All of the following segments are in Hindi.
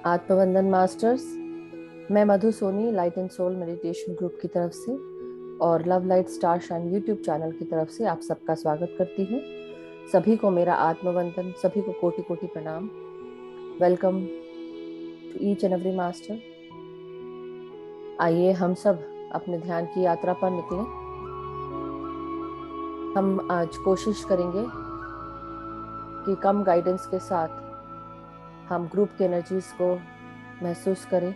आत्मवंदन मास्टर्स। मैं Madhu Soni light and soul meditation group की तरफ से और love light star shine YouTube channel की तरफ से आप सबका स्वागत करती हूँ। सभी को मेरा आत्मवंदन, सभी को कोटि कोटि प्रणाम। Welcome to each and every master. आइए हम सब अपने ध्यान की यात्रा पर निकलें। हम आज कोशिश करेंगे कि कम गाइडेंस के साथ हम ग्रुप की एनर्जीज को महसूस करें।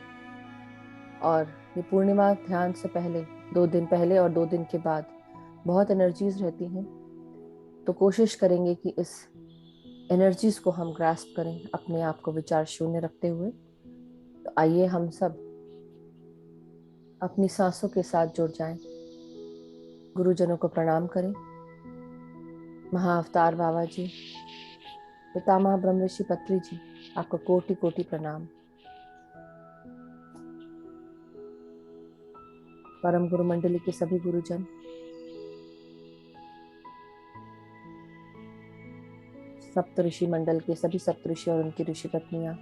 और ये पूर्णिमा ध्यान से पहले 2 दिन पहले और 2 दिन के बाद बहुत एनर्जीज रहती हैं, तो कोशिश करेंगे कि इस एनर्जीज को हम ग्रास्प करें अपने आप को विचार शून्य रखते हुए। तो आइए हम सब अपनी सांसों के साथ जुड़ जाएं, गुरुजनों को प्रणाम करें। महाअवतार बाबा जी, पितामह ब्रह्म ऋषि पत्री जी, आपको कोटि कोटि प्रणाम। परम गुरु मंडली के सभी गुरुजन, सप्त ऋषि मंडल के सभी सप्त ऋषि और उनकी ऋषि पत्नियां,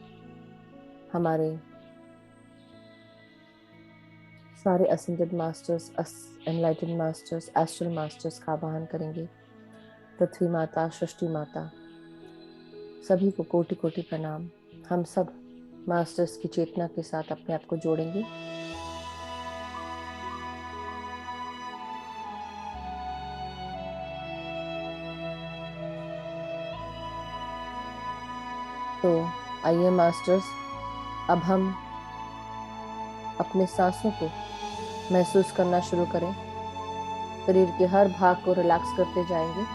हमारे सारे ascended masters, एनलाइटेड masters, astral masters का आवाहन करेंगे। पृथ्वी माता, सृष्टि माता, सभी को कोटि कोटि प्रणाम। हम सब मास्टर्स की चेतना के साथ अपने आप को जोड़ेंगे। तो आइए मास्टर्स, अब हम अपने सांसों को महसूस करना शुरू करें। शरीर के हर भाग को रिलैक्स करते जाएंगे।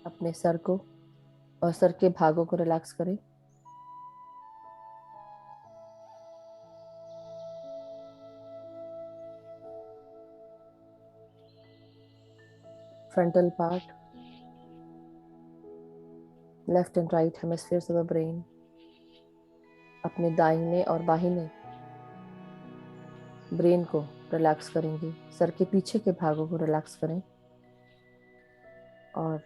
अपने सर को और सर के भागों को रिलैक्स करें। Frontal part, left and right hemispheres of the brain, अपने दाहिने और बाहिने ब्रेन को रिलैक्स करेंगे। सर के पीछे के भागों को रिलैक्स करें और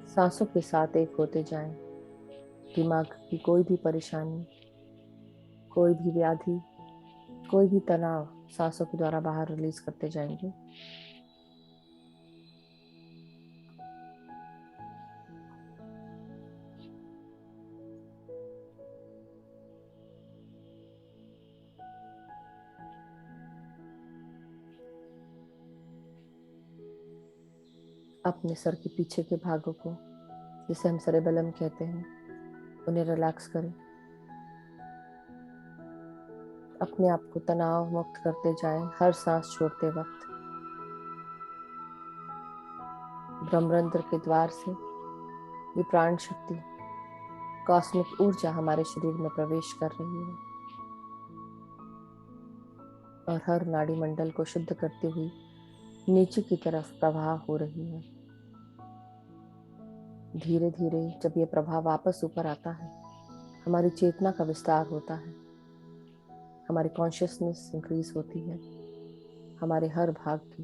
सांसों के साथ एक होते जाएं। दिमाग की कोई भी परेशानी, कोई भी व्याधि, कोई भी तनाव सांसों के द्वारा बाहर रिलीज करते जाएंगे। अपने सर के पीछे के भागों को, जिसे हम सेरेबेलम कहते हैं, उन्हें रिलैक्स करें। अपने आप को तनाव मुक्त करते जाएं हर सांस छोड़ते वक्त। ब्रह्मरंध्र के द्वार से ये प्राण शक्ति, कॉस्मिक ऊर्जा हमारे शरीर में प्रवेश कर रही है और हर नाड़ी मंडल को शुद्ध करती हुई नीचे की तरफ प्रवाह हो रही है। धीरे धीरे जब ये प्रभाव वापस ऊपर आता है, हमारी चेतना का विस्तार होता है, हमारी कॉन्शियसनेस इंक्रीज होती है, हमारे हर भाग की।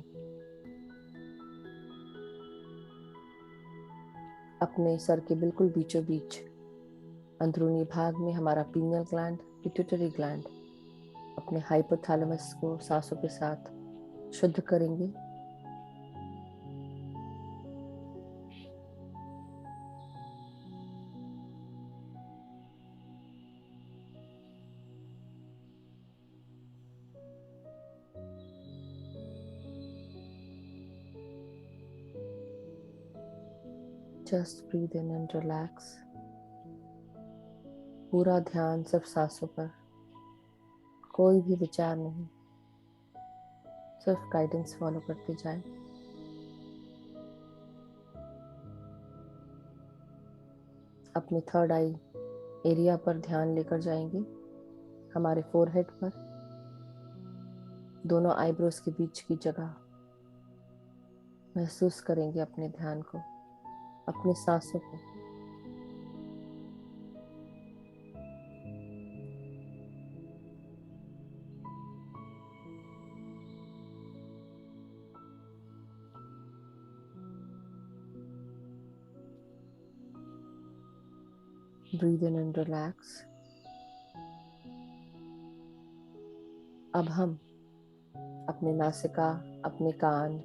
अपने सर के बिल्कुल बीचों बीच अंदरूनी भाग में हमारा पीनियल ग्लैंड, पिट्यूटरी ग्लैंड, अपने हाइपोथैलेमस को सांसों के साथ शुद्ध करेंगे। Just breathe in and relax. पूरा ध्यान सिर्फ सांसों पर, कोई भी विचार नहीं, सिर्फ गाइडेंस फॉलो करते जाएं। अपने थर्ड आई एरिया पर ध्यान लेकर जाएंगे, हमारे फोरहेड पर, दोनों आईब्रोज के बीच की जगह महसूस करेंगे अपने ध्यान को, अपनी सांसों को। Breathe in and relax. अब हम अपने नासिका, अपने कान,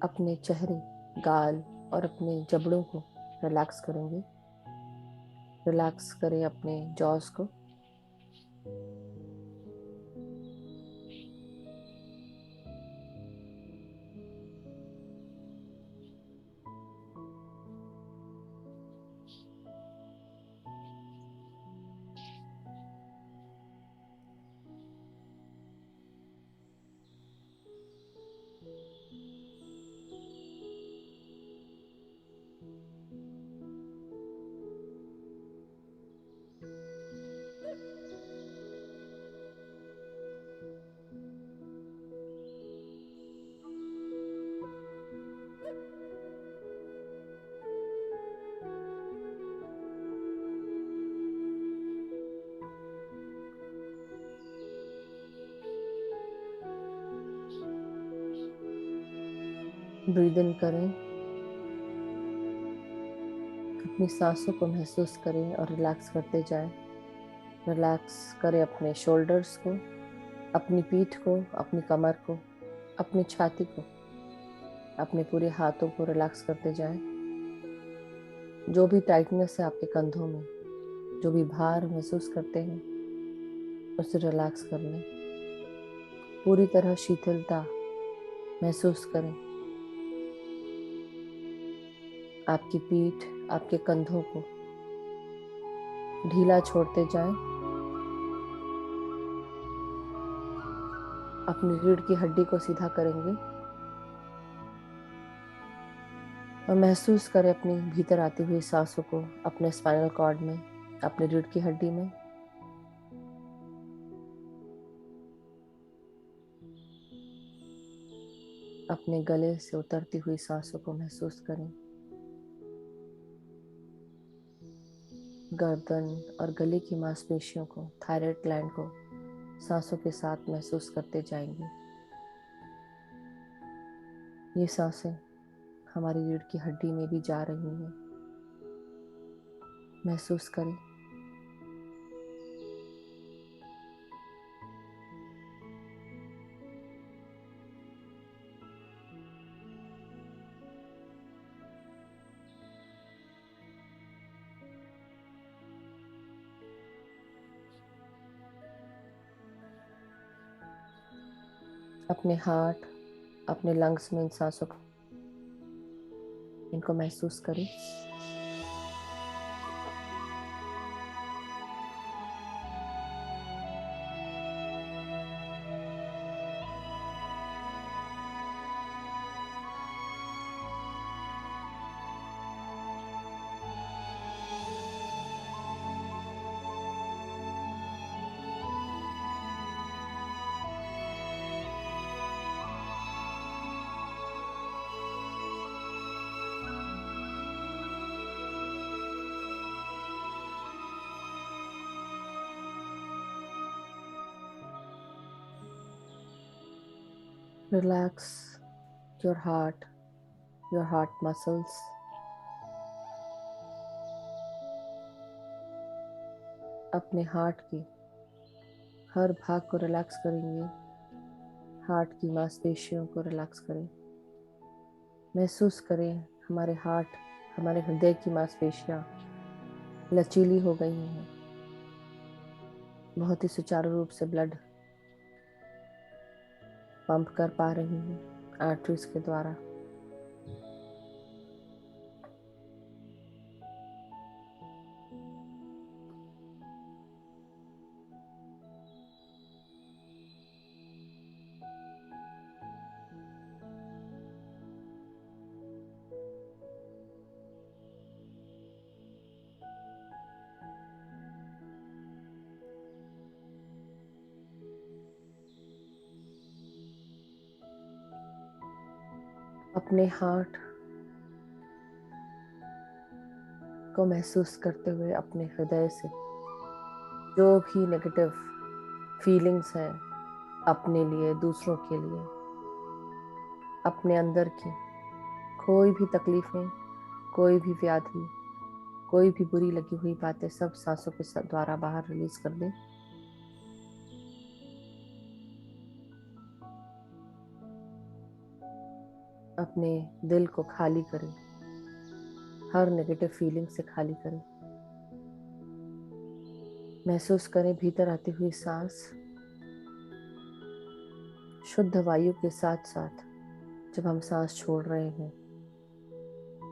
अपने चेहरे, गाल और अपने जबड़ों को रिलैक्स करेंगे। रिलैक्स करें अपने जॉस को। ब्रीद इन करें, अपनी सांसों को महसूस करें और रिलैक्स करते जाएं। रिलैक्स करें अपने शोल्डर्स को, अपनी पीठ को, अपनी कमर को, अपनी छाती को, अपने पूरे हाथों को रिलैक्स करते जाएं। जो भी टाइटनेस है आपके कंधों में, जो भी भार महसूस करते हैं, उसे रिलैक्स कर लें। पूरी तरह शीतलता महसूस करें। आपकी पीठ, आपके कंधों को ढीला छोड़ते जाएं। अपनी रीढ़ की हड्डी को सीधा करेंगे और महसूस करें अपनी भीतर आती हुई सांसों को अपने स्पाइनल कॉर्ड में, अपनी रीढ़ की हड्डी में। अपने गले से उतरती हुई सांसों को महसूस करें। गर्दन और गले की मांसपेशियों को, थायराइड ग्लैंड को सांसों के साथ महसूस करते जाएंगे। ये सांसें हमारी रीढ़ की हड्डी में भी जा रही हैं। महसूस करें। अपने हार्ट, अपने लंग्स में इन सांसों को, इनको महसूस करें। Relax your heart muscles. अपने हार्ट के हर भाग को रिलैक्स करेंगे। हार्ट की मांसपेशियों को रिलैक्स करें। महसूस करें हमारे हार्ट, हमारे हृदय की मांसपेशियां लचीली हो गई हैं। बहुत ही सुचारू रूप से ब्लड पंप कर पा रही हैं आर्टरीज के द्वारा। अपने हार्ट को महसूस करते हुए अपने हृदय से जो भी नेगेटिव फीलिंग्स हैं अपने लिए, दूसरों के लिए, अपने अंदर की कोई भी तकलीफें, कोई भी व्याधि कोई भी बुरी लगी हुई बातें सब सांसों के द्वारा बाहर रिलीज कर दें। अपने दिल को खाली करें, हर नेगेटिव फीलिंग से खाली करें। महसूस करें भीतर आती हुई सांस शुद्ध वायु के साथ साथ जब हम सांस छोड़ रहे हैं,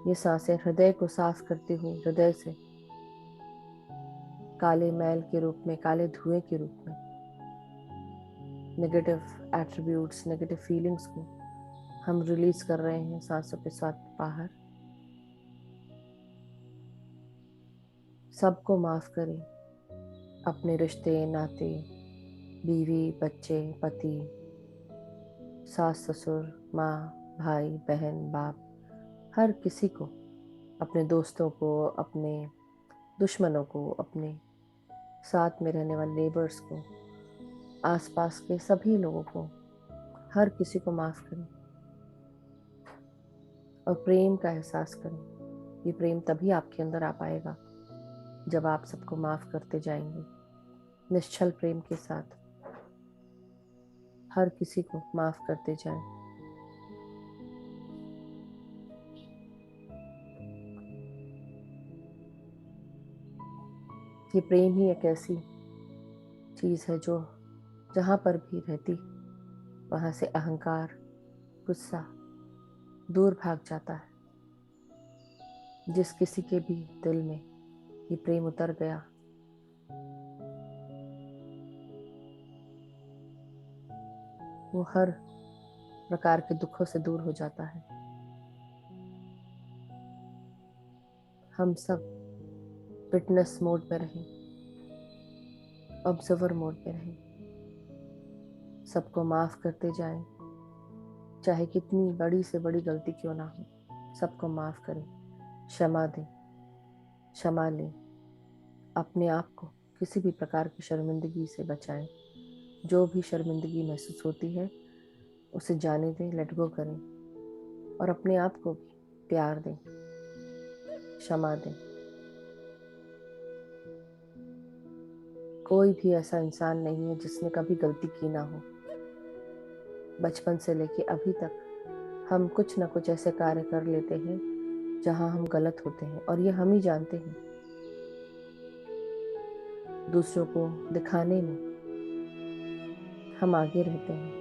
ये सांसें हृदय को साफ करती हुई हृदय से काले मैल के रूप में, काले धुएं के रूप में नेगेटिव एट्रीब्यूट्स, नेगेटिव फीलिंग्स को हम रिलीज कर रहे हैं सांसों के साथ बाहर। सबको माफ करें, अपने रिश्ते नाते, बीवी बच्चे, पति, सास ससुर, माँ भाई बहन बाप, हर किसी को, अपने दोस्तों को, अपने दुश्मनों को, अपने साथ में रहने वाले नेबर्स को, आसपास के सभी लोगों को, हर किसी को माफ करें और प्रेम का एहसास करें। ये प्रेम तभी आपके अंदर आ पाएगा जब आप सबको माफ करते जाएंगे, निश्चल प्रेम के साथ हर किसी को माफ करते जाएं। ये प्रेम ही एक ऐसी चीज है जो जहां पर भी रहती, वहां से अहंकार, गुस्सा दूर भाग जाता है। जिस किसी के भी दिल में ये प्रेम उतर गया, वो हर प्रकार के दुखों से दूर हो जाता है। हम सब विटनेस मोड में रहें, ऑब्जर्वर मोड में रहें, सबको माफ करते जाएं, चाहे कितनी बड़ी से बड़ी गलती क्यों ना हो, सबको माफ करें, क्षमा दें, क्षमा लें, अपने आप को किसी भी प्रकार की शर्मिंदगी से बचाएं। जो भी शर्मिंदगी महसूस होती है उसे जाने दें, लेट गो करें और अपने आप को भी प्यार दें, क्षमा दें। कोई भी ऐसा इंसान नहीं है जिसने कभी गलती की ना हो। बचपन से लेके अभी तक हम कुछ ना कुछ ऐसे कार्य कर लेते हैं जहां हम गलत होते हैं और ये हम ही जानते हैं। दूसरों को दिखाने में हम आगे रहते हैं,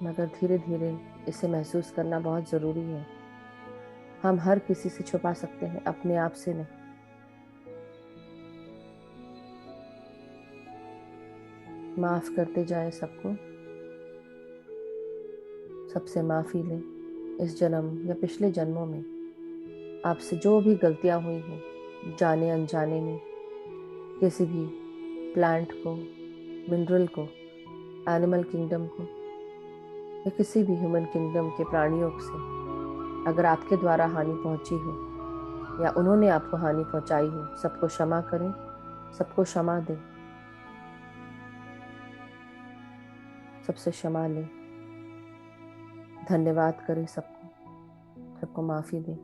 मगर धीरे धीरे इसे महसूस करना बहुत ज़रूरी है। हम हर किसी से छुपा सकते हैं, अपने आप से नहीं। माफ करते जाएं सबको, सबसे माफ़ी लें। इस जन्म या पिछले जन्मों में आपसे जो भी गलतियां हुई हैं, जाने अनजाने में, किसी भी प्लांट को, मिनरल को, एनिमल किंगडम को या किसी भी ह्यूमन किंगडम के प्राणियों से अगर आपके द्वारा हानि पहुंची हो या उन्होंने आपको हानि पहुंचाई हो, सबको क्षमा करें, सबको क्षमा दें, सबसे क्षमा लें, धन्यवाद करें सबको, सबको माफ़ी दें,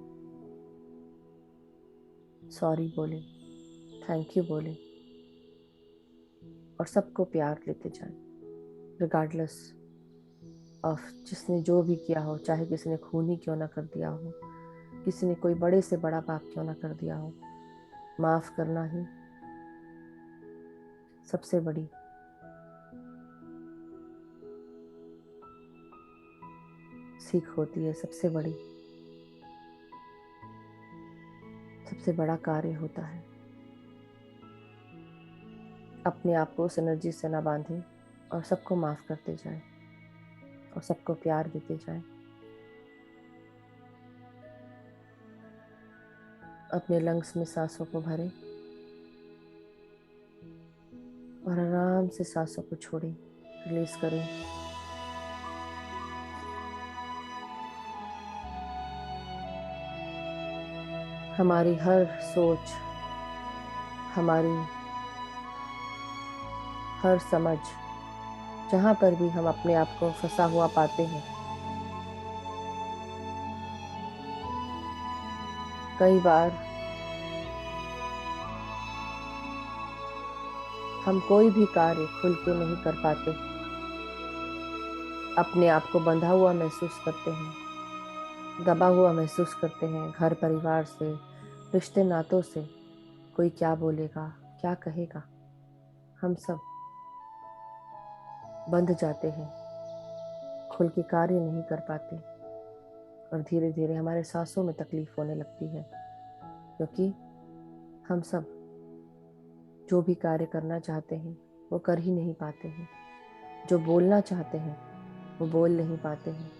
सॉरी बोले, थैंक यू बोले और सबको प्यार लेते जाएं, रिगार्डलेस ऑफ जिसने जो भी किया हो, चाहे किसी ने खून ही क्यों ना कर दिया हो, किसी ने कोई बड़े से बड़ा पाप क्यों ना कर दिया हो, माफ करना ही सबसे बड़ी सीख होती है, सबसे बड़ा कार्य होता है। अपने आप को उस एनर्जी से ना बांधें और सबको माफ करते जाएं और सबको प्यार देते जाएं। अपने लंग्स में सांसों को भरें और आराम से सांसों को छोड़ें, रिलीज करें। हमारी हर सोच, हमारी हर समझ, जहाँ पर भी हम अपने आप को फंसा हुआ पाते हैं, कई बार हम कोई भी कार्य खुल के नहीं कर पाते, अपने आप को बंधा हुआ महसूस करते हैं, दबा हुआ महसूस करते हैं, घर परिवार से, रिश्ते नातों से। कोई क्या बोलेगा, क्या कहेगा, हम सब बंध जाते हैं, खुल के कार्य नहीं कर पाते, और धीरे धीरे हमारे सांसों में तकलीफ होने लगती है, क्योंकि हम सब जो भी कार्य करना चाहते हैं वो कर ही नहीं पाते हैं, जो बोलना चाहते हैं वो बोल नहीं पाते हैं,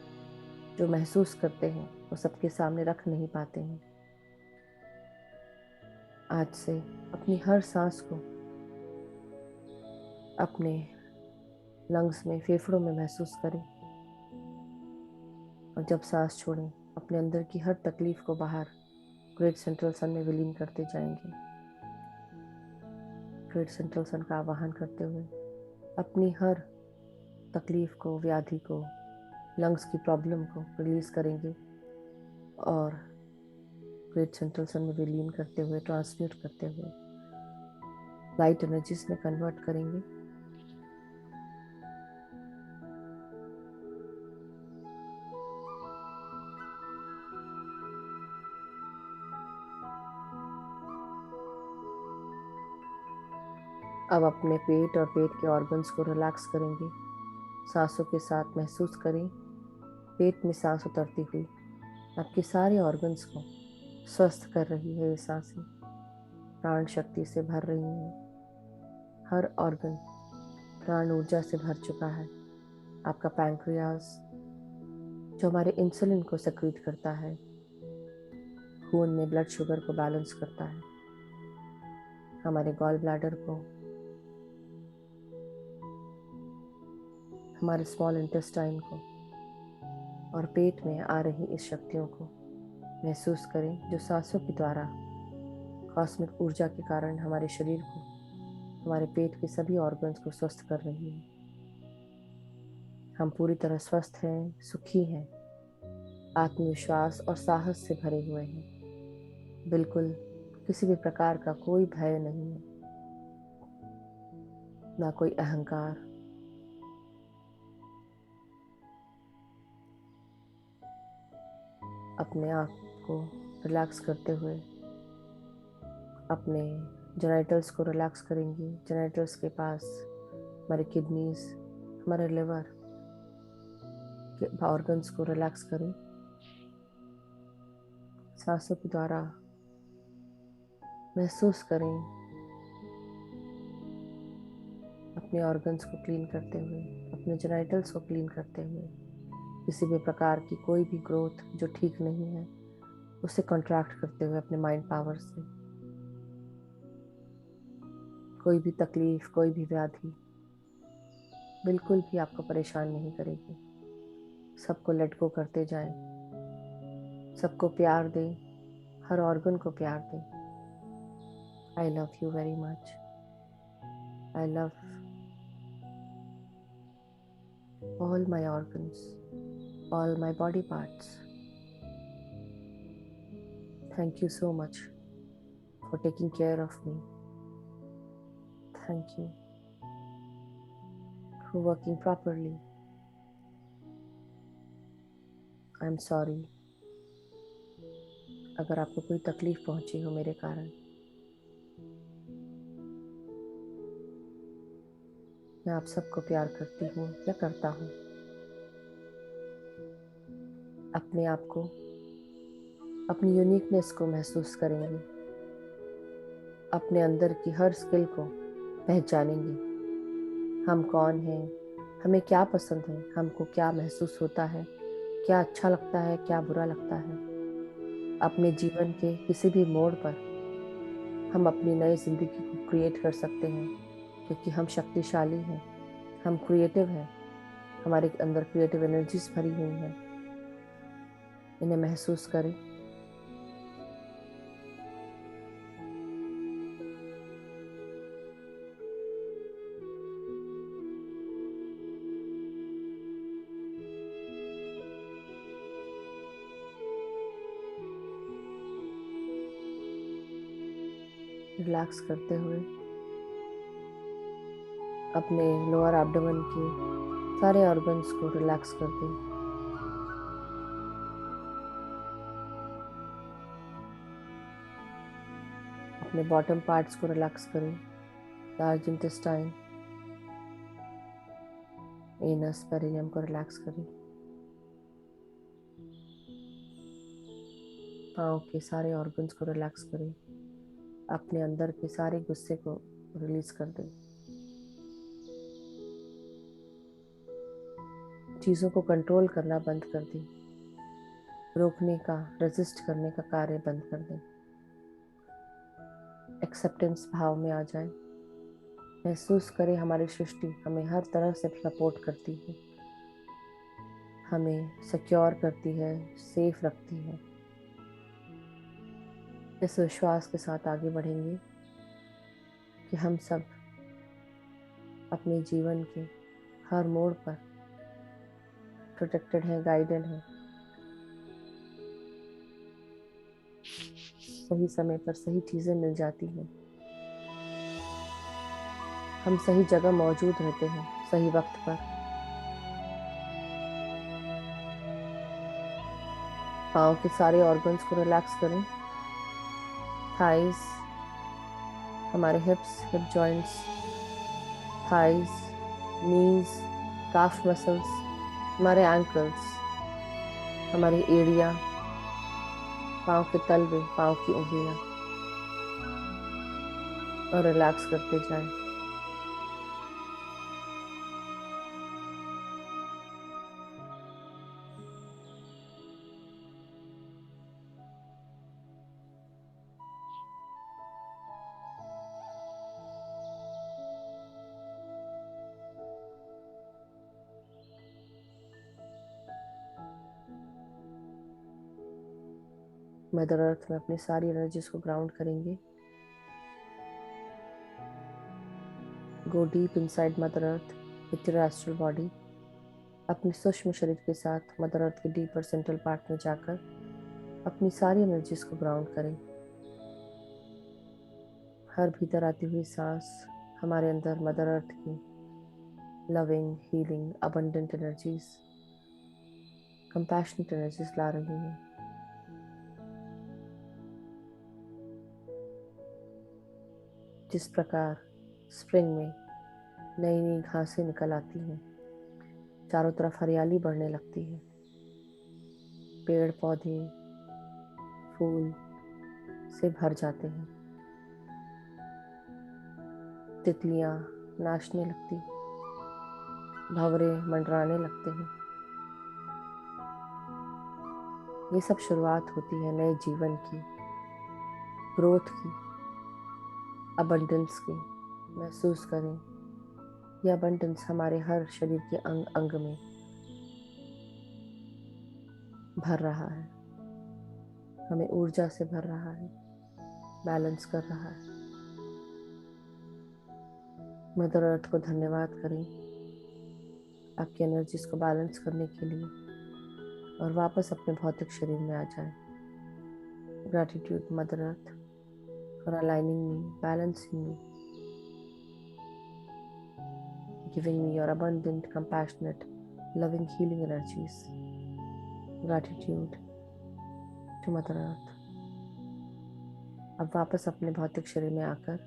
जो महसूस करते हैं वो सबके सामने रख नहीं पाते हैं। आज से अपनी हर सांस को अपने लंग्स में, फेफड़ों में महसूस करें, और जब सांस छोड़ें अपने अंदर की हर तकलीफ को बाहर ग्रेट सेंट्रल सन में विलीन करते जाएंगे। ग्रेट सेंट्रल सन का आवाहन करते हुए अपनी हर तकलीफ को, व्याधि को, लंग्स की प्रॉब्लम को रिलीज करेंगे, और ग्रेट सेंट्रल सन में विलीन करते हुए, ट्रांसम्यूट करते हुए लाइट एनर्जीज में कन्वर्ट करेंगे। अब अपने पेट और पेट के ऑर्गन्स को रिलैक्स करेंगे। सांसों के साथ महसूस करें पेट में सांस उतरती हुई आपके सारे ऑर्गन्स को स्वस्थ कर रही है। ये सांसें प्राण शक्ति से भर रही हैं, हर ऑर्गन प्राण ऊर्जा से भर चुका है। आपका पैंक्रियास जो हमारे इंसुलिन को सेक्रीट करता है, खून में ब्लड शुगर को बैलेंस करता है, हमारे गॉल ब्लैडर को, हमारे स्मॉल इंटेस्टाइन को, और पेट में आ रही इस शक्तियों को महसूस करें, जो सांसों के द्वारा कॉस्मिक ऊर्जा के कारण हमारे शरीर को, हमारे पेट के सभी ऑर्गन्स को स्वस्थ कर रही है। हम पूरी तरह स्वस्थ हैं, सुखी हैं, आत्मविश्वास और साहस से भरे हुए हैं। बिल्कुल किसी भी प्रकार का कोई भय नहीं है, ना कोई अहंकार। अपने आप को रिलैक्स करते हुए अपने जेनाइटल्स को रिलैक्स करेंगे। जेनाइटल्स के पास हमारे किडनीज, हमारे लिवर के ऑर्गन्स को रिलैक्स करें। सांसों के द्वारा महसूस करें अपने ऑर्गन्स को क्लीन करते हुए, अपने जेनाइटल्स को क्लीन करते हुए, किसी भी प्रकार की कोई भी ग्रोथ जो ठीक नहीं है उसे कॉन्ट्रैक्ट करते हुए अपने माइंड पावर से। कोई भी तकलीफ, कोई भी व्याधि बिल्कुल भी आपको परेशान नहीं करेगी। सबको लेट गो करते जाएं, सबको प्यार दें, हर ऑर्गन को प्यार दें। I love you very much. I love all my organs, all my body parts. Thank you so much for taking care of me. Thank you for working properly. I'm sorry अगर आपको कोई तकलीफ पहुंची हो मेरे कारण। मैं आप सबको प्यार करती हूँ या करता हूँ। अपने आप को, अपनी यूनिकनेस को महसूस करेंगे, अपने अंदर की हर स्किल को पहचानेंगे। हम कौन हैं, हमें क्या पसंद है, हमको क्या महसूस होता है, क्या अच्छा लगता है, क्या बुरा लगता है। अपने जीवन के किसी भी मोड़ पर हम अपनी नई जिंदगी को क्रिएट कर सकते हैं, क्योंकि हम शक्तिशाली हैं, हम क्रिएटिव हैं, हमारे अंदर क्रिएटिव एनर्जीज भरी हुई हैं। इन्हें महसूस करें। रिलैक्स करते हुए अपने लोअर एब्डोमेन के सारे ऑर्गन्स को रिलैक्स कर दें। अपने बॉटम पार्ट्स को रिलैक्स करें, लार्ज इंटेस्टाइन, एनस, पेरिनियम को रिलैक्स करें। पाँव के सारे ऑर्गन्स को रिलैक्स करें। अपने अंदर के सारे गुस्से को रिलीज कर दें। चीज़ों को कंट्रोल करना बंद कर दें। रोकने का, रेजिस्ट करने का कार्य बंद कर दें। एक्सेप्टेंस भाव में आ जाए। महसूस करें हमारी सृष्टि हमें हर तरह से सपोर्ट करती है, हमें सिक्योर करती है, सेफ रखती है। इस विश्वास के साथ आगे बढ़ेंगे कि हम सब अपने जीवन के हर मोड़ पर प्रोटेक्टेड हैं, गाइडेड हैं। सही समय पर सही चीजें मिल जाती हैं। हम सही जगह मौजूद रहते हैं, सही वक्त पर। पाँव के सारे ऑर्गन्स को रिलैक्स करें। थाइज, हमारे हिप्स, हिप जॉइंट्स, थाइज, नीज, काफ मसल्स, हमारे एंकल्स, हमारी एड़ियाँ, पाँव के तलवे, पाँव की उंगलियाँ, और रिलैक्स करते जाएं। मदर अर्थ में अपनी सारी एनर्जीज को ग्राउंड करेंगे। Go deep inside mother earth with your astral body. अपने सूक्ष्म शरीर के साथ मदर अर्थ के डीपर सेंट्रल पार्ट में जाकर अपनी सारी एनर्जीज को ग्राउंड करें। हर भीतर आती हुई सांस हमारे अंदर मदर अर्थ की loving, healing, abundant energies, compassionate energies ला रही हैं। जिस प्रकार स्प्रिंग में नई नई घासें निकल आती हैं, चारों तरफ हरियाली बढ़ने लगती है, पेड़ पौधे फूल से भर जाते हैं, तितलियां नाचने लगती, भंवरे मंडराने लगते हैं। ये सब शुरुआत होती है नए जीवन की, ग्रोथ की, अबंडेंस की। महसूस करें यह अबंडेंस हमारे हर शरीर के अंग अंग में भर रहा है, हमें ऊर्जा से भर रहा है, बैलेंस कर रहा है। मदर अर्थ को धन्यवाद करें आपकी एनर्जीज को बैलेंस करने के लिए, और वापस अपने भौतिक शरीर में आ जाए। Gratitude mother earth for aligning me, balancing me, giving me your abundant, compassionate, loving, healing energies. Gratitude to Mother Earth. अब वापस अपने भौतिक शरीर में आकर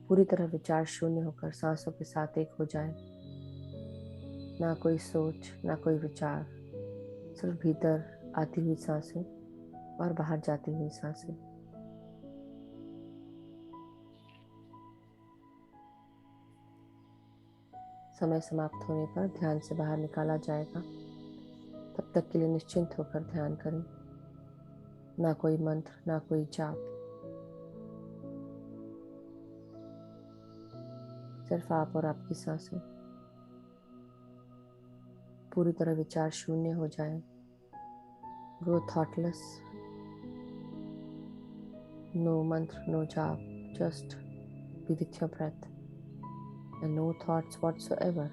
पूरी तरह विचार शून्य होकर सांसों के साथ एक हो जाए। ना कोई सोच, ना कोई विचार, सिर्फ भीतर आती हुई सांसें और बाहर जाती हुई सांसें। समय समाप्त होने पर ध्यान से बाहर निकाला जाएगा। तब तक के लिए निश्चिंत होकर ध्यान करें। ना कोई मंत्र, ना कोई जाप, सिर्फ आप और आपकी सांसें। पूरी तरह विचार शून्य हो जाए। Go thoughtless. No mantra, no jap, just be with your breath and no thoughts whatsoever.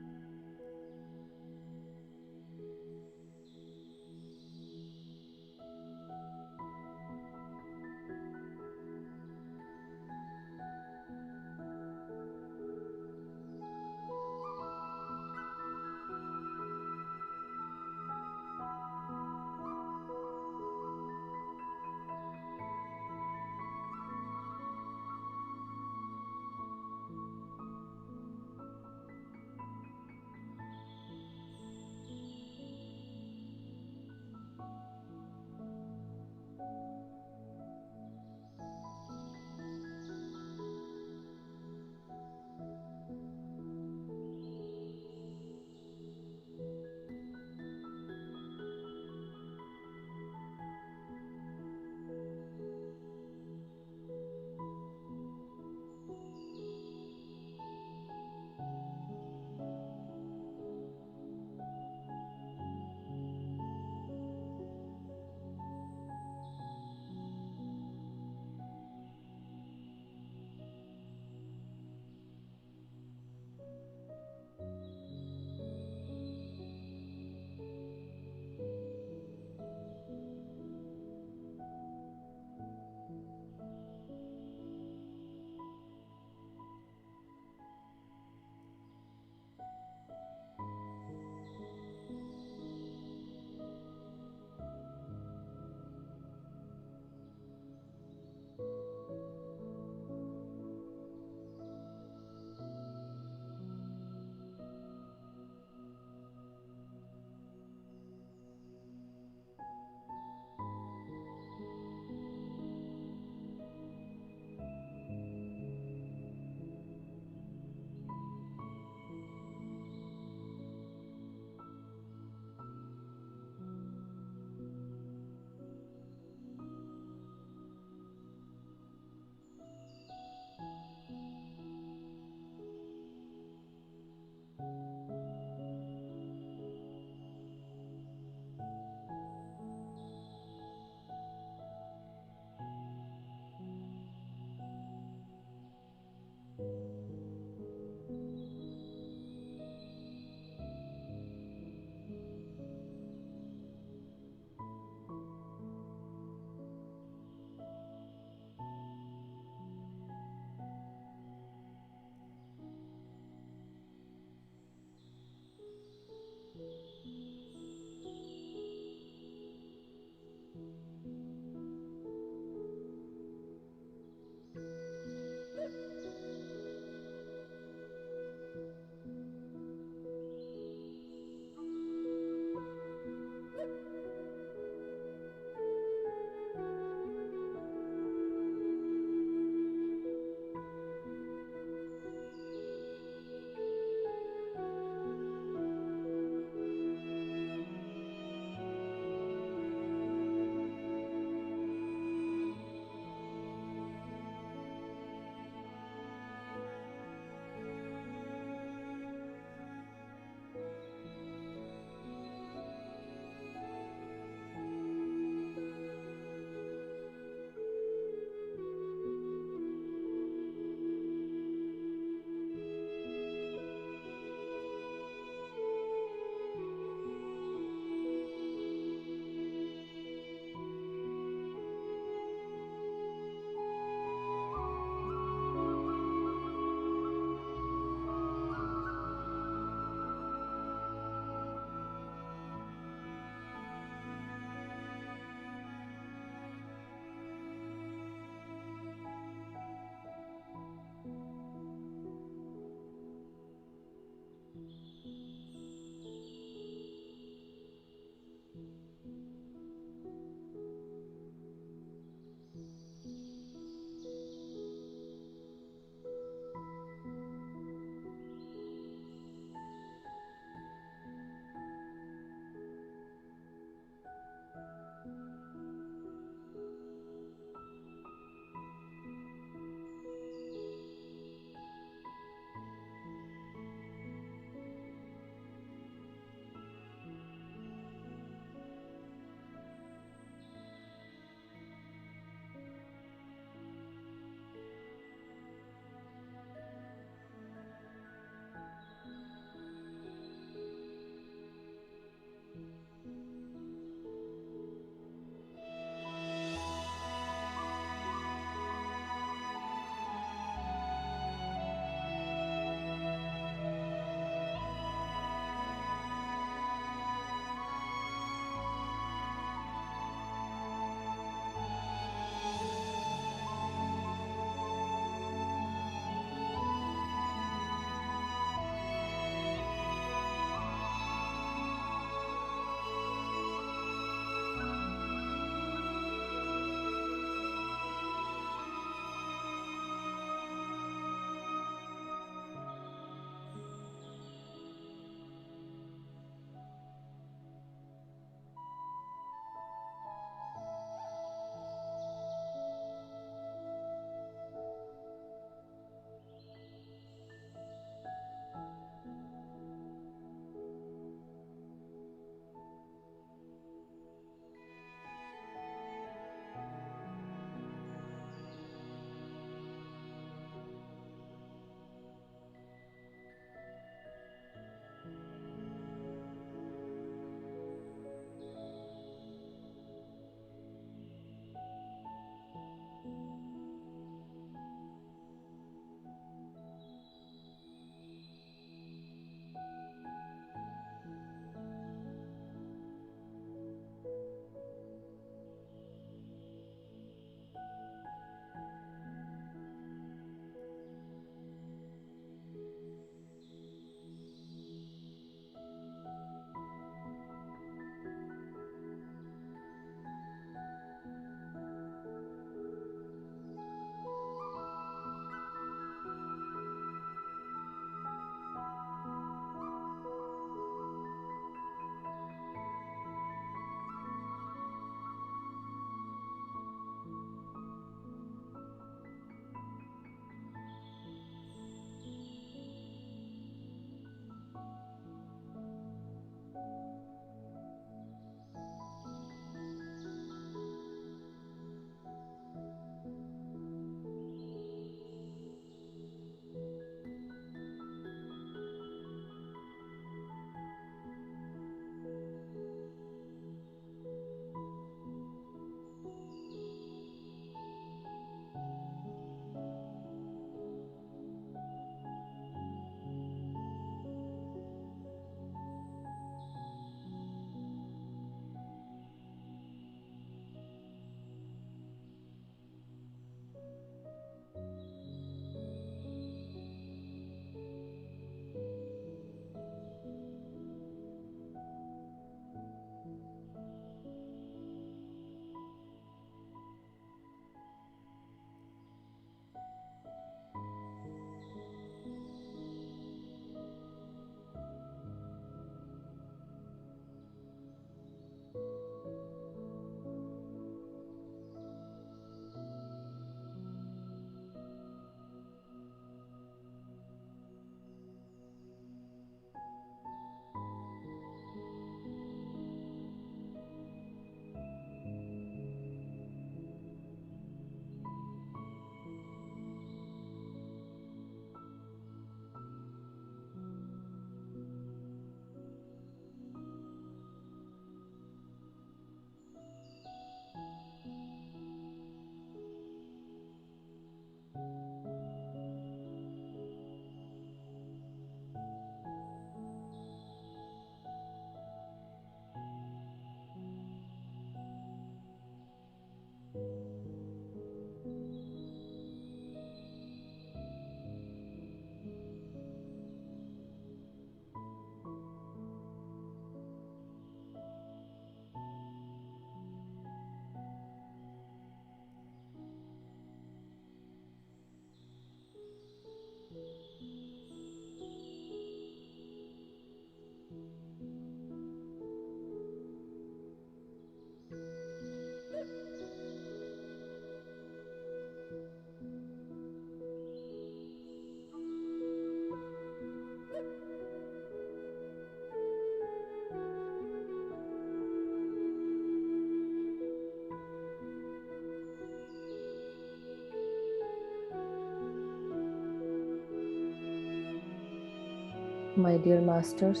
My dear masters,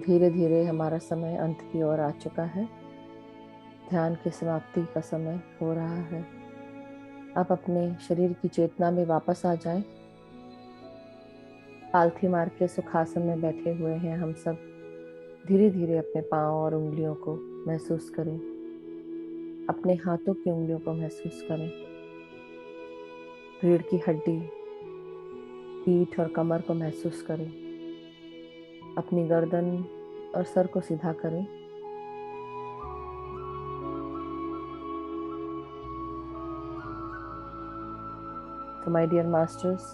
धीरे धीरे हमारा समय अंत की ओर आ चुका है। ध्यान की समाप्ति का समय हो रहा है। आप अपने शरीर की चेतना में वापस आ जाएं। पालथी मार के सुखासन में बैठे हुए हैं हम सब। धीरे धीरे अपने पांव और उंगलियों को महसूस करें। अपने हाथों की उंगलियों को महसूस करें। रीढ़ की हड्डी, पीठ और कमर को महसूस करें। अपनी गर्दन और सर को सीधा करें। तो माय डियर मास्टर्स,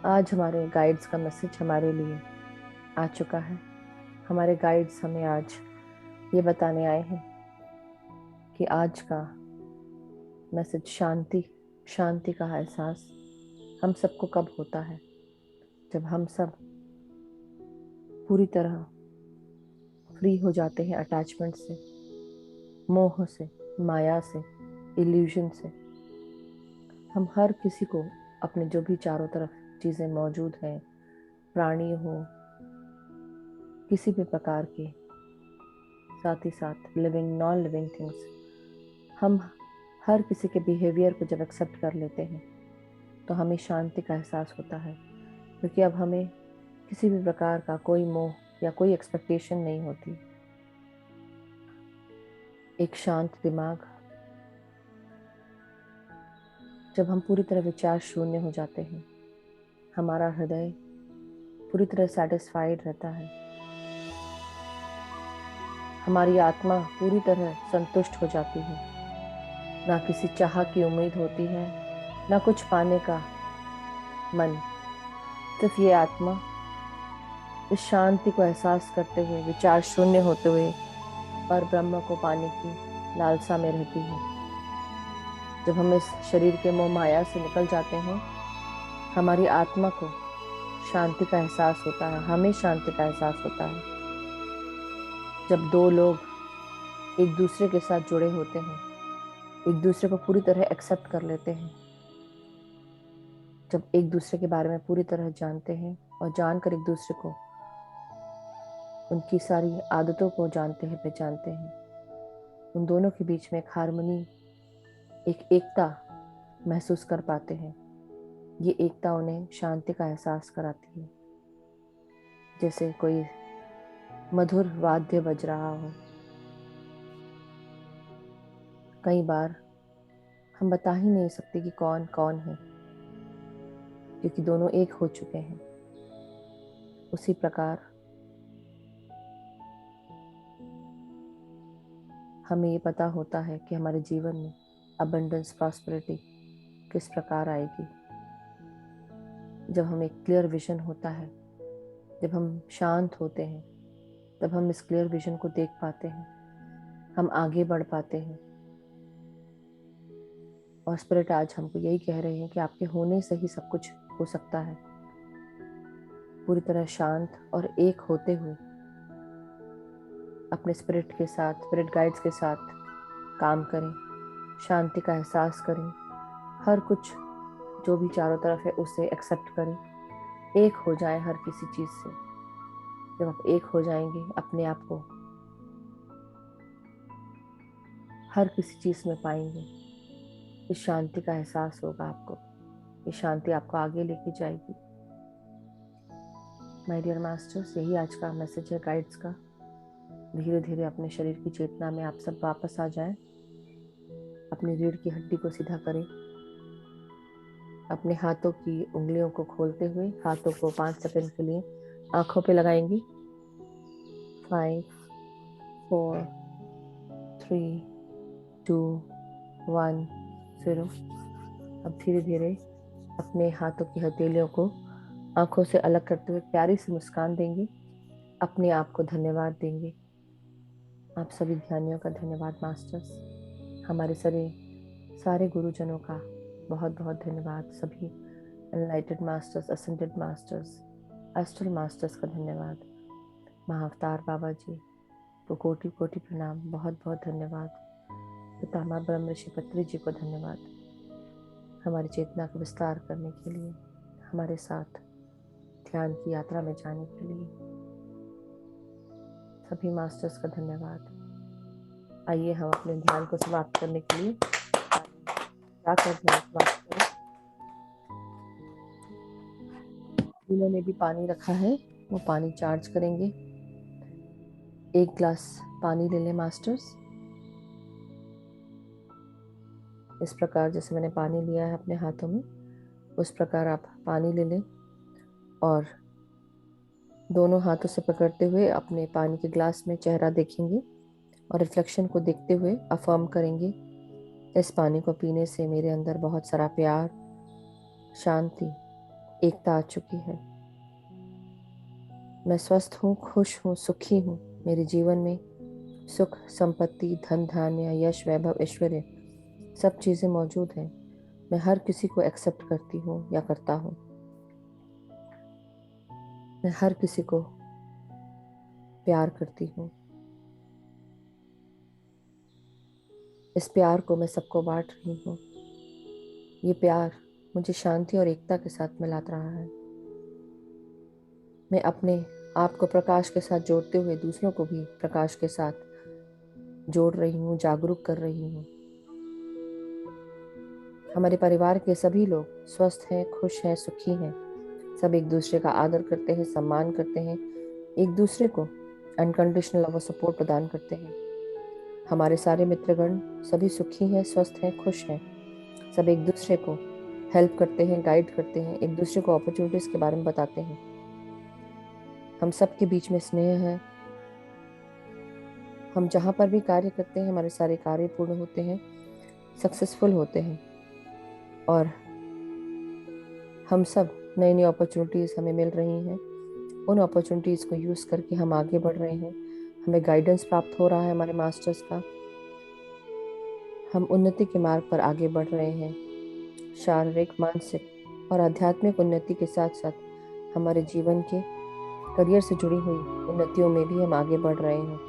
आज हमारे गाइड्स का मैसेज हमारे लिए आ चुका है। हमारे गाइड्स हमें आज ये बताने आए हैं कि आज का मैसेज शांति का एहसास हम सबको कब होता है, जब हम सब पूरी तरह फ्री हो जाते हैं अटैचमेंट से, मोह से, माया से, इल्यूजन से। हम हर किसी को अपने जो भी चारों तरफ चीज़ें मौजूद हैं, प्राणी हो, किसी भी प्रकार के, साथ ही साथ लिविंग नॉन लिविंग थिंग्स, हम हर किसी के बिहेवियर को जब एक्सेप्ट कर लेते हैं तो हमें शांति का एहसास होता है, क्योंकि अब हमें किसी भी प्रकार का कोई मोह या कोई एक्सपेक्टेशन नहीं होती। एक शांत दिमाग, जब हम पूरी तरह विचार शून्य हो जाते हैं, हमारा हृदय पूरी तरह सेटिस्फाइड रहता है। हमारी आत्मा पूरी तरह संतुष्ट हो जाती है। ना किसी चाह की उम्मीद होती है, ना कुछ पाने का मन। सिर्फ ये आत्मा इस शांति को एहसास करते हुए, विचार शून्य होते हुए पर ब्रह्म को पाने की लालसा में रहती है। जब हम इस शरीर के मोह माया से निकल जाते हैं, हमारी आत्मा को शांति का एहसास होता है, हमें शांति का एहसास होता है। जब दो लोग एक दूसरे के साथ जुड़े होते हैं, एक दूसरे को पूरी तरह एक्सेप्ट कर लेते हैं, जब एक दूसरे के बारे में पूरी तरह जानते हैं और जानकर एक दूसरे को, उनकी सारी आदतों को जानते हैं, पहचानते हैं, उन दोनों के बीच में एक हार्मनी, एक एकता महसूस कर पाते हैं। ये एकता उन्हें शांति का एहसास कराती है। जैसे कोई मधुर वाद्य बज रहा हो। कई बार हम बता ही नहीं सकते कि कौन कौन है, क्योंकि दोनों एक हो चुके हैं। उसी प्रकार हमें ये पता होता है कि हमारे जीवन में अबंडेंस, प्रॉस्पेरिटी किस प्रकार आएगी। जब हमें क्लियर विजन होता है, जब हम शांत होते हैं, तब हम इस क्लियर विजन को देख पाते हैं, हम आगे बढ़ पाते हैं। और स्पिरिट आज हमको यही कह रहे हैं कि आपके होने से ही सब कुछ हो सकता है। पूरी तरह शांत और एक होते हुए अपने स्पिरिट के साथ, स्पिरिट गाइड्स के साथ काम करें, शांति का एहसास करें, हर कुछ जो भी चारों तरफ है उसे एक्सेप्ट करें, एक हो जाए हर किसी चीज से। जब आप एक हो जाएंगे, अपने आप को हर किसी चीज में पाएंगे, इस शांति का एहसास होगा आपको। ये शांति आपको आगे लेके जाएगी। माय डियर मास्टर्स, यही आज का मैसेज है गाइड्स का। धीरे धीरे अपने शरीर की चेतना में आप सब वापस आ जाएं। अपनी रीढ़ की हड्डी को सीधा करें। अपने हाथों की उंगलियों को खोलते हुए हाथों को 5 सेकंड के लिए आंखों पे लगाएंगे। 5, 4, 3, 2, 1, 0। अब धीरे धीरे अपने हाथों की हथेलियों को आंखों से अलग करते हुए प्यारी सी मुस्कान देंगे। अपने आप को धन्यवाद देंगे। आप सभी ध्यानियों का धन्यवाद मास्टर्स। हमारे सारे गुरुजनों का बहुत बहुत धन्यवाद। सभी एनलाइटेड masters, ascended masters, astral masters का धन्यवाद। महाअवतार बाबा जी को कोटि कोटि प्रणाम, बहुत बहुत धन्यवाद। पितामह ब्रह्म ऋषि पत्री जी को धन्यवाद, हमारी चेतना का विस्तार करने के लिए हमारे साथ ध्यान की यात्रा में जाने के लिए। सभी मास्टर्स का धन्यवाद। आइए हम अपने ध्यान को समाप्त करने के लिए जाकर ध्यान समाप्त करें। जिन्होंने भी पानी रखा है वो पानी चार्ज करेंगे। 1 ग्लास पानी ले लें मास्टर्स। इस प्रकार जैसे मैंने पानी लिया है अपने हाथों में, उस प्रकार आप पानी ले लें और दोनों हाथों से पकड़ते हुए अपने पानी के ग्लास में चेहरा देखेंगे और रिफ्लेक्शन को देखते हुए अफर्म करेंगे, इस पानी को पीने से मेरे अंदर बहुत सारा प्यार, शांति, एकता आ चुकी है। मैं स्वस्थ हूँ, खुश हूँ, सुखी हूँ। मेरे जीवन में सुख, संपत्ति, धन, धान्य, यश, वैभव, ऐश्वर्य सब चीज़ें मौजूद हैं। मैं हर किसी को एक्सेप्ट करती हूँ या करता हूँ। मैं हर किसी को प्यार करती हूँ। इस प्यार को मैं सबको बांट रही हूँ। ये प्यार मुझे शांति और एकता के साथ मिला रहा है। मैं अपने आप को प्रकाश के साथ जोड़ते हुए दूसरों को भी प्रकाश के साथ जोड़ रही हूँ, जागरूक कर रही हूँ। हमारे परिवार के सभी लोग स्वस्थ हैं, खुश हैं, सुखी हैं। सब एक दूसरे का आदर करते हैं, सम्मान करते हैं, एक दूसरे को अनकंडीशनल लव और सपोर्ट प्रदान करते हैं। हमारे सारे मित्रगण सभी सुखी हैं, स्वस्थ हैं, खुश हैं। सब एक दूसरे को हेल्प करते हैं, गाइड करते हैं, एक दूसरे को अपॉर्चुनिटीज के बारे में बताते हैं। हम सब के बीच में स्नेह है। हम जहाँ पर भी कार्य करते हैं हमारे सारे कार्य पूर्ण होते हैं, सक्सेसफुल होते हैं और हम सब नई नई अपॉर्चुनिटीज़ हमें मिल रही हैं। उन अपॉर्चुनिटीज़ को यूज़ करके हम आगे बढ़ रहे हैं। हमें गाइडेंस प्राप्त हो रहा है हमारे मास्टर्स का। हम उन्नति के मार्ग पर आगे बढ़ रहे हैं। शारीरिक, मानसिक और आध्यात्मिक उन्नति के साथ साथ हमारे जीवन के करियर से जुड़ी हुई उन्नतियों में भी हम आगे बढ़ रहे हैं।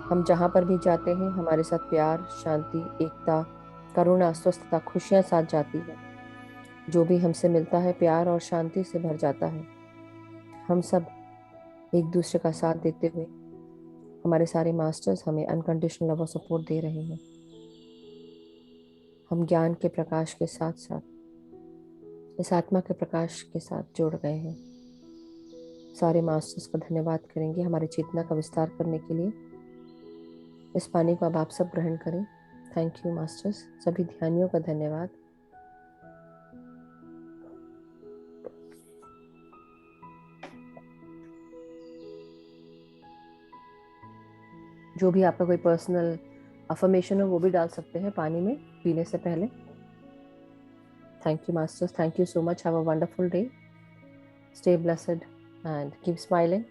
हम जहाँ पर भी जाते हैं हमारे साथ प्यार, शांति, एकता, करुणा, स्वस्थता, खुशियाँ साथ जाती है। जो भी हमसे मिलता है प्यार और शांति से भर जाता है। हम सब एक दूसरे का साथ देते हुए हमारे सारे मास्टर्स हमें अनकंडीशनल लव और सपोर्ट दे रहे हैं। हम ज्ञान के प्रकाश के साथ साथ इस आत्मा के प्रकाश के साथ जुड़ गए हैं। सारे मास्टर्स का धन्यवाद करेंगे हमारी चेतना का विस्तार करने के लिए। इस पानी को अब आप सब ग्रहण करें। Thank you masters. सभी ध्यानियों का धन्यवाद। जो भी आपका कोई पर्सनल अफर्मेशन हो वो भी डाल सकते हैं पानी में पीने से पहले। Thank you masters. Thank you so much. Have a wonderful day. Stay blessed and keep smiling.